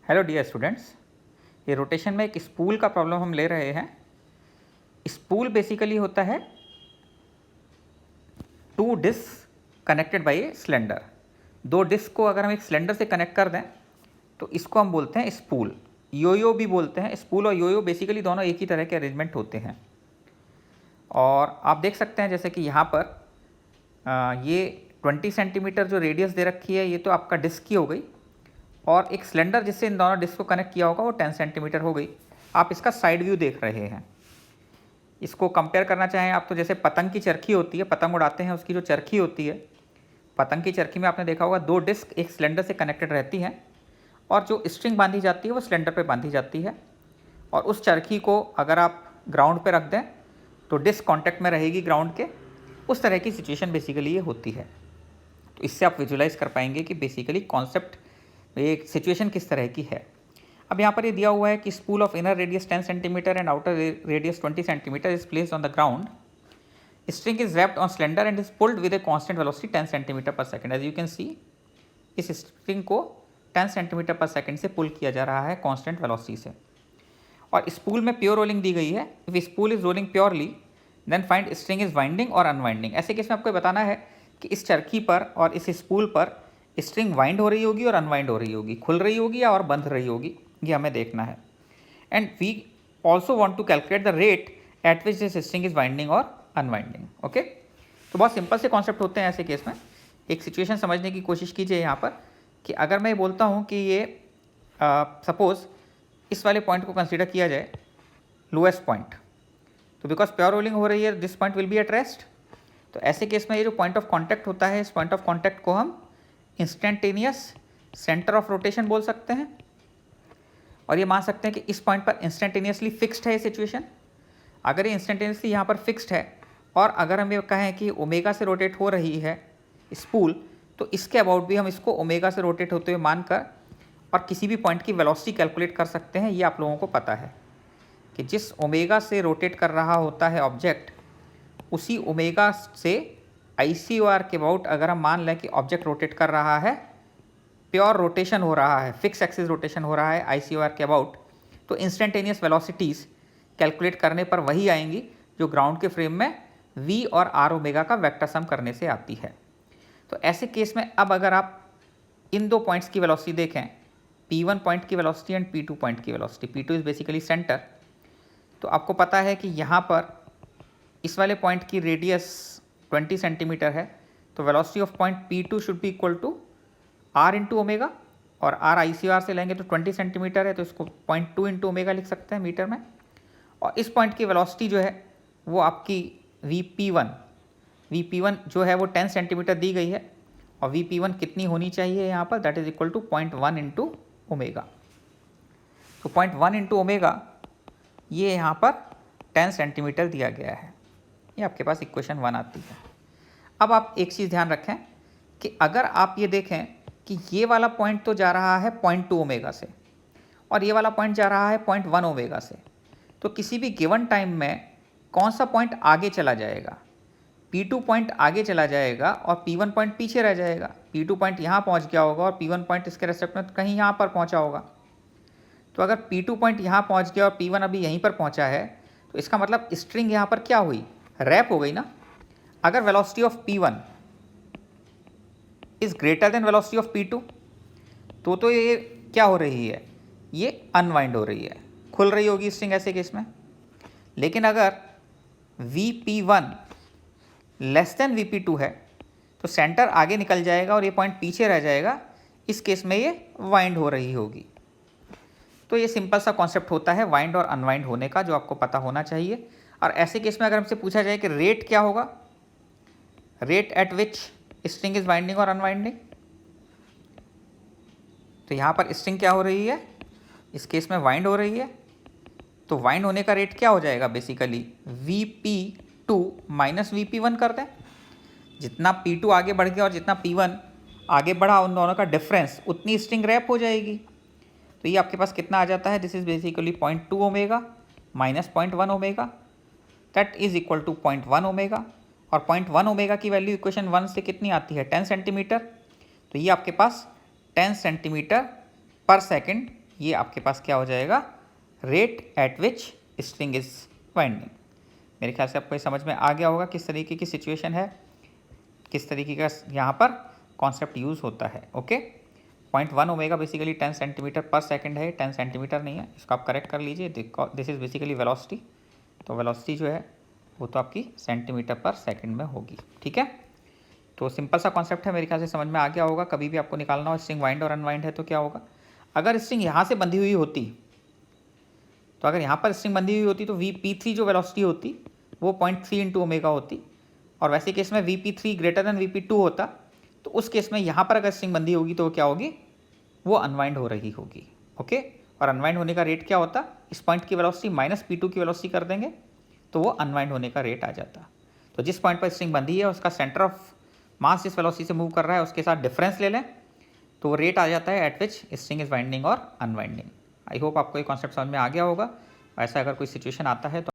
Hello dear students, ये rotation में एक स्पूल का प्रॉब्लम हम ले रहे हैं। स्पूल बेसिकली होता है two disc connected by a cylinder. दो डिस्क को अगर हम एक सिलेंडर से कनेक्ट कर दें तो इसको हम बोलते हैं स्पूल। योयो भी बोलते हैं। स्पूल और योयो बेसिकली दोनों एक ही तरह के अरेंजमेंट होते हैं। और आप देख सकते हैं जैसे कि यहाँ पर ये 20 सेंटीमीटर जो रेडियस दे रखी है, ये तो आपका डिस्क की हो गई, और एक सिलेंडर जिससे इन दोनों डिस्क को कनेक्ट किया होगा वो 10 सेंटीमीटर हो गई। आप इसका साइड व्यू देख रहे हैं। इसको कंपेयर करना चाहें आप तो जैसे पतंग की चरखी होती है, पतंग उड़ाते हैं, उसकी जो चरखी होती है, पतंग की चरखी में आपने देखा होगा दो डिस्क एक सिलेंडर से कनेक्टेड रहती हैं, और जो स्ट्रिंग बांधी जाती है वो सिलेंडर पर बांधी जाती है। और उस चरखी को अगर आप ग्राउंड पर रख दें तो डिस्क कॉन्टैक्ट में रहेगी ग्राउंड के। उस तरह की सिचुएशन बेसिकली ये होती है। तो इससे आप विजुलाइज कर पाएंगे कि बेसिकली कॉन्सेप्ट, एक सिचुएशन किस तरह की है। अब यहाँ पर ये दिया हुआ है कि spool of inner radius 10 centimetre and outer radius 20 centimetre is placed on the ground. String is wrapped on cylinder and is pulled with a constant velocity 10 centimetre per second. As you can see, इस string को 10 centimetre per second से पुल किया जा रहा है constant velocity से। और spool में प्योर रोलिंग दी गई है। If spool is rolling purely then find string is winding और अनवाइंडिंग। ऐसे केस में आपको बताना है कि इस चरखी पर और इस स्पूल पर स्ट्रिंग वाइंड हो रही होगी और अनवाइंड हो रही होगी, खुल रही होगी या और बंध रही होगी, ये हमें देखना है। And we also want to calculate the rate at which this string is winding और अनवाइंडिंग। ओके, तो बहुत सिंपल से कॉन्सेप्ट होते हैं ऐसे केस में। एक सिचुएशन समझने की कोशिश कीजिए यहाँ पर कि अगर मैं बोलता हूँ कि ये सपोज इस वाले पॉइंट को कंसिडर किया जाए लोएस्ट पॉइंट, तो बिकॉज प्योर रोलिंग हो रही है this point will be at rest. तो ऐसे केस में ये जो पॉइंट ऑफ कॉन्टैक्ट होता है, इस पॉइंट ऑफ कॉन्टैक्ट को हम इंस्टेंटेनियस सेंटर ऑफ रोटेशन बोल सकते हैं। और ये मान सकते हैं कि इस पॉइंट पर इंस्टेंटेनियसली फिक्स्ड है ये सिचुएशन। अगर ये इंस्टेंटेनियसली यहाँ पर फिक्स्ड है और अगर हम ये कहें कि ओमेगा से रोटेट हो रही है स्पूल, तो इसके अबाउट भी हम इसको ओमेगा से रोटेट होते हुए मानकर और किसी भी पॉइंट की वेलोसिटी कैलकुलेट कर सकते हैं। ये आप लोगों को पता है कि जिस ओमेगा से रोटेट कर रहा होता है ऑब्जेक्ट, उसी ओमेगा से ICOR के अबाउट अगर हम मान लें कि ऑब्जेक्ट रोटेट कर रहा है, प्योर रोटेशन हो रहा है, फिक्स एक्सिस रोटेशन हो रहा है ICOR के अबाउट, तो इंस्टेंटेनियस वेलोसिटीज़ कैलकुलेट करने पर वही आएंगी जो ग्राउंड के फ्रेम में V और R ओमेगा का वेक्टर सम करने से आती है। तो ऐसे केस में अब अगर आप इन दो पॉइंट्स की वेलोसिटी देखें, P1 पॉइंट की वेलोसिटी एंड P2 पॉइंट की velocity, P2 is basically centre, तो आपको पता है कि यहाँ पर इस वाले पॉइंट की रेडियस 20 सेंटीमीटर है, तो velocity of point P2 should be equal to R into omega, और R ICOR से लेंगे तो 20 सेंटीमीटर है, तो इसको 0.2 इंटू ओमेगा लिख सकते हैं मीटर में। और इस पॉइंट की वेलोसिटी जो है वो आपकी VP1 जो है वो 10 सेंटीमीटर दी गई है, और VP1 कितनी होनी चाहिए यहाँ पर, that is equal to 0.1 into omega. तो 0.1 इंटू ओमेगा ये यहाँ पर 10 सेंटीमीटर दिया गया है। ये आपके पास इक्वेशन 1 आती है। अब आप एक चीज़ ध्यान रखें कि अगर आप ये देखें कि ये वाला पॉइंट तो जा रहा है 0.2 ओमेगा से और ये वाला पॉइंट जा रहा है 0.1 ओमेगा से, तो किसी भी गिवन टाइम में कौन सा पॉइंट आगे चला जाएगा? P2 पॉइंट आगे चला जाएगा और P1 पॉइंट पीछे रह जाएगा। P2 पॉइंट यहाँ पहुँच गया होगा और P1 पॉइंट इसके रेस्पेक्ट में कहीं यहाँ पर पहुँचा होगा। तो अगर P2 पॉइंट यहाँ पहुँच गया और P1 अभी यहीं पर पहुँचा है, तो इसका मतलब स्ट्रिंग यहाँ पर क्या हुई, रैप हो गई ना। अगर velocity of P1 is greater than velocity of P2 तो ये क्या हो रही है, ये अनवाइंड हो रही है, खुल रही होगी स्ट्रिंग ऐसे केस में। लेकिन अगर VP1 लेस देन VP2 है तो सेंटर आगे निकल जाएगा और ये पॉइंट पीछे रह जाएगा। इस केस में ये वाइंड हो रही होगी। तो ये सिंपल सा कॉन्सेप्ट होता है वाइंड और अनवाइंड होने का, जो आपको पता होना चाहिए। और ऐसे केस में अगर हमसे पूछा जाए कि रेट क्या होगा, rate at which string is winding और अनवाइंडिंग, तो यहाँ पर स्ट्रिंग क्या हो रही है, इस केस में वाइंड हो रही है, तो वाइंड होने का रेट क्या हो जाएगा, बेसिकली VP2 माइनस VP1 कर दें। जितना P2 आगे बढ़ गया और जितना P1 आगे बढ़ा, उन दोनों का डिफरेंस, उतनी स्ट्रिंग रैप हो जाएगी। तो ये आपके पास कितना आ जाता है, this is basically 0.2 omega minus 0.1 omega, that is equal to 0.1 omega. और 0.1 ओमेगा की वैल्यू इक्वेशन 1 से कितनी आती है, 10 सेंटीमीटर। तो ये आपके पास 10 सेंटीमीटर पर सेकंड ये आपके पास क्या हो जाएगा, rate at which string is winding. मेरे ख्याल से आपको ये समझ में आ गया होगा किस तरीके की सिचुएशन है, किस तरीके का यहाँ पर कॉन्सेप्ट यूज़ होता है। Okay, 0.1 omega basically 10 centimetre per second है, 10 सेंटीमीटर नहीं है, इसको आप करेक्ट कर लीजिए। दिस इज़ बेसिकली वेलोसिटी, तो वेलोसिटी जो है वो तो आपकी सेंटीमीटर पर सेकंड में होगी। ठीक है, तो सिंपल सा कॉन्सेप्ट है, मेरे ख्याल से समझ में आ गया होगा। कभी भी आपको निकालना हो स्ट्रिंग वाइंड और अनवाइंड है तो क्या होगा, अगर स्ट्रिंग यहाँ से बंधी हुई होती, तो अगर यहाँ पर स्ट्रिंग बंधी हुई होती तो Vp3 जो वेलोसिटी होती वो 0.3 इंटू ओमेगा होती, और वैसे केस में Vp3 ग्रेटर देन Vp2 होता, तो उस केस में यहाँ पर अगर स्ट्रिंग बंधी होगी तो क्या होगी, वो अनवाइंड हो रही होगी। ओके, और अनवाइंड होने का रेट क्या होता, इस पॉइंट की वेलोसिटी माइनस P2 की वेलोसिटी कर देंगे तो वो अनवाइंड होने का रेट आ जाता। तो जिस पॉइंट पर स्ट्रिंग बंधी है उसका सेंटर ऑफ मास जिस वेलोसिटी से मूव कर रहा है उसके साथ डिफरेंस ले लें तो वो रेट आ जाता है eight which string is winding और अनवाइंडिंग। आई होप आपको ये कॉन्सेप्ट समझ में आ गया होगा। ऐसा अगर कोई सिचुएशन आता है तो